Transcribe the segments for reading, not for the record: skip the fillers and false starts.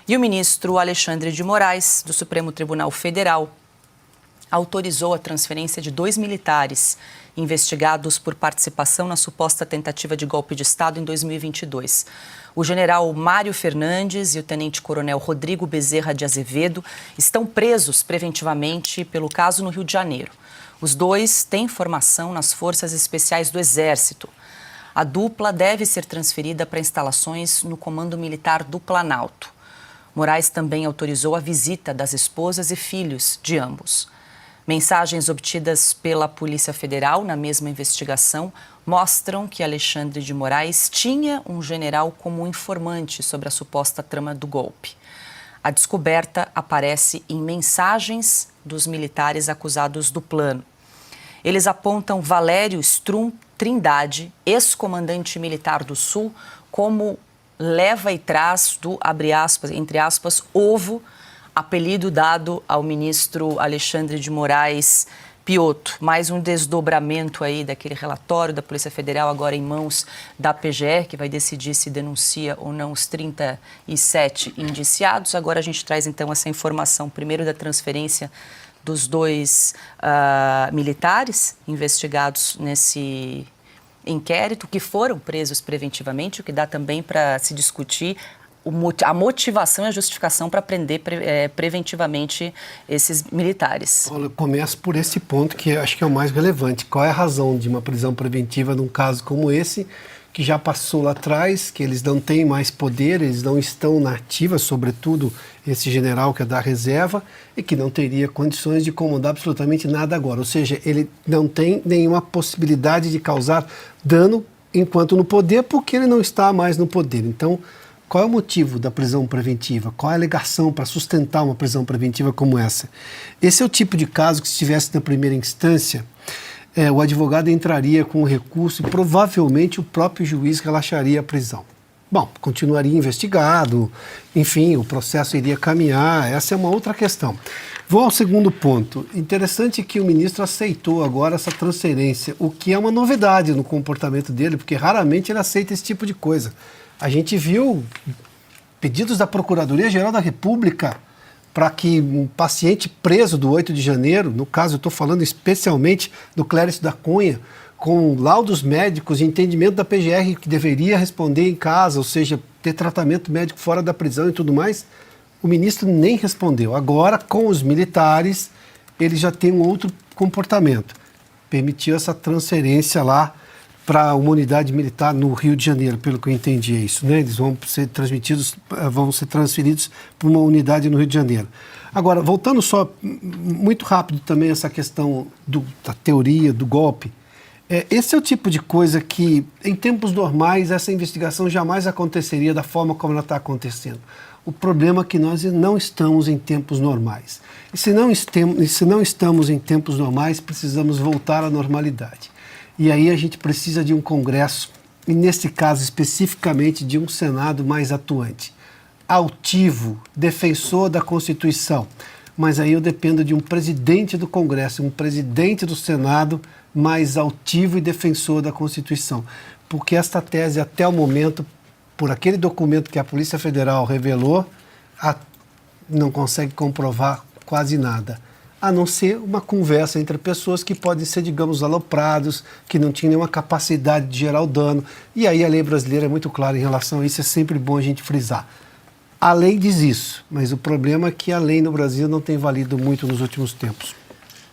E o ministro Alexandre de Moraes, do Supremo Tribunal Federal, autorizou a transferência de 2 militares investigados por participação na suposta tentativa de golpe de Estado em 2022. O general Mário Fernandes e o tenente-coronel Rodrigo Bezerra de Azevedo estão presos preventivamente pelo caso no Rio de Janeiro. Os dois têm formação nas Forças Especiais do Exército. A dupla deve ser transferida para instalações no Comando Militar do Planalto. Moraes também autorizou a visita das esposas e filhos de ambos. Mensagens obtidas pela Polícia Federal na mesma investigação mostram que Alexandre de Moraes tinha um general como informante sobre a suposta trama do golpe. A descoberta aparece em mensagens dos militares acusados do plano. Eles apontam Valério Strum Trindade, ex-comandante militar do Sul, como leva e trás do, abre aspas, entre aspas, ovo, apelido dado ao ministro Alexandre de Moraes Piotto. Mais um desdobramento aí daquele relatório da Polícia Federal, agora em mãos da PGR, que vai decidir se denuncia ou não os 37 indiciados. Agora a gente traz então essa informação, primeiro da transferência dos 2 militares investigados nesse inquérito, que foram presos preventivamente, o que dá também para se discutir a motivação e a justificação para prender preventivamente esses militares. Olha, eu começo por esse ponto que acho que é o mais relevante. Qual é a razão de uma prisão preventiva num caso como esse, que já passou lá atrás, que eles não têm mais poder, eles não estão na ativa, sobretudo esse general que é da reserva, e que não teria condições de comandar absolutamente nada agora. Ou seja, ele não tem nenhuma possibilidade de causar dano enquanto no poder, porque ele não está mais no poder. Então, qual é o motivo da prisão preventiva? Qual é a alegação para sustentar uma prisão preventiva como essa? Esse é o tipo de caso que, se estivesse na primeira instância, o advogado entraria com o recurso e provavelmente o próprio juiz relaxaria a prisão. Bom, continuaria investigado, enfim, o processo iria caminhar, essa é uma outra questão. Vou ao segundo ponto. Interessante que o ministro aceitou agora essa transferência, o que é uma novidade no comportamento dele, porque raramente ele aceita esse tipo de coisa. A gente viu pedidos da Procuradoria-Geral da República para que um paciente preso do 8 de janeiro, no caso eu estou falando especialmente do Clérice da Cunha, com laudos médicos e entendimento da PGR que deveria responder em casa, ou seja, ter tratamento médico fora da prisão e tudo mais, o ministro nem respondeu. Agora, com os militares, ele já tem um outro comportamento. Permitiu essa transferência lá para uma unidade militar no Rio de Janeiro, pelo que eu entendi é isso, né? Eles vão ser transferidos para uma unidade no Rio de Janeiro. Agora, voltando só muito rápido também essa questão da teoria do golpe, esse é o tipo de coisa que, em tempos normais, essa investigação jamais aconteceria da forma como ela está acontecendo. O problema é que nós não estamos em tempos normais. E se não estamos em tempos normais, precisamos voltar à normalidade. E aí a gente precisa de um Congresso, e nesse caso especificamente de um Senado mais atuante, altivo, defensor da Constituição. Mas aí eu dependo de um presidente do Congresso, um presidente do Senado mais altivo e defensor da Constituição. Porque esta tese, até o momento, por aquele documento que a Polícia Federal revelou, não consegue comprovar quase nada. A não ser uma conversa entre pessoas que podem ser, digamos, aloprados, que não tinham nenhuma capacidade de gerar o dano. E aí a lei brasileira é muito clara em relação a isso, é sempre bom a gente frisar. A lei diz isso, mas o problema é que a lei no Brasil não tem valido muito nos últimos tempos.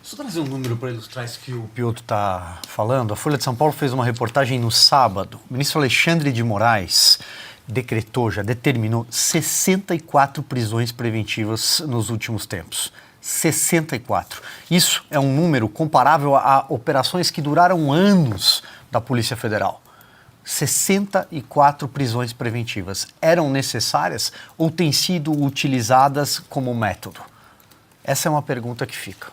Só trazer um número para ilustrar isso que o Piotto está falando. A Folha de São Paulo fez uma reportagem no sábado. O ministro Alexandre de Moraes já determinou 64 prisões preventivas nos últimos tempos. 64. Isso é um número comparável a operações que duraram anos da Polícia Federal. 64 prisões preventivas. Eram necessárias ou têm sido utilizadas como método? Essa é uma pergunta que fica.